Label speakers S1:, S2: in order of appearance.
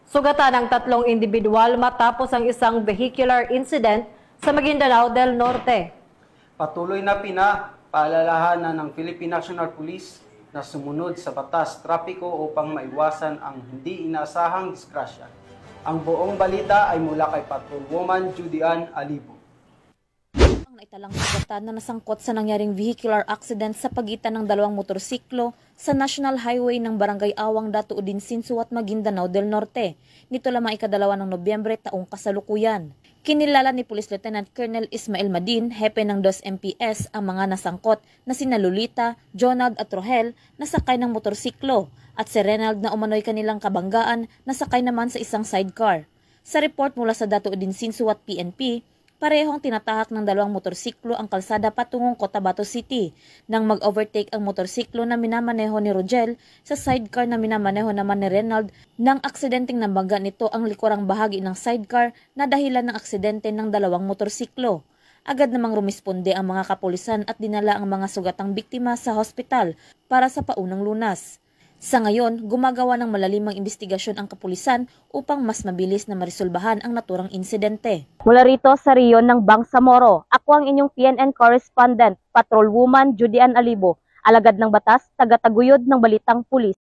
S1: Sugatan ang tatlong individual matapos ang isang vehicular incident sa Maguindanao del Norte.
S2: Patuloy na pinapaalalahanan ng Philippine National Police na sumunod sa batas trapiko upang maiwasan ang hindi inaasahang disgrasya. Ang buong balita ay mula kay Patrolwoman Judy Ann Alibo.
S3: Ang naitalang sugatan na nasangkot sa nangyaring vehicular accident sa pagitan ng dalawang motorsiklo sa National Highway ng Barangay Awang, Dato Udinsinsu at Maguindanao del Norte. Nito lamang ika-2 ng Nobyembre taong kasalukuyan. Kinilala ni Police Lieutenant Colonel Ismael Madin, hepe ng 2 MPS, ang mga nasangkot na sina Lolita, Jonald at Rohel na sakay ng motorsiklo at si Renald na umano'y kanilang kabanggaan na sakay naman sa isang sidecar. Sa report mula sa Dato Udinsinsu at PNP, parehong tinatahak ng dalawang motorsiklo ang kalsada patungong Cotabato City nang mag-overtake ang motorsiklo na minamaneho ni Rogel sa sidecar na minamaneho naman ni Renald nang aksidenteng nabangga nito ang likurang bahagi ng sidecar na dahilan ng aksidente ng dalawang motorsiklo. Agad namang rumisponde ang mga kapulisan at dinala ang mga sugatang biktima sa hospital para sa paunang lunas. Sa ngayon, gumagawa ng malalimang investigasyon ang kapulisan upang mas mabilis na marisolbahan ang naturang insidente.
S4: Mula rito sa riyon ng Bangsamoro, ako ang inyong PNN correspondent, Patrolwoman Judy Ann Alibo, alagad ng batas, taga-taguyod ng Balitang Pulis.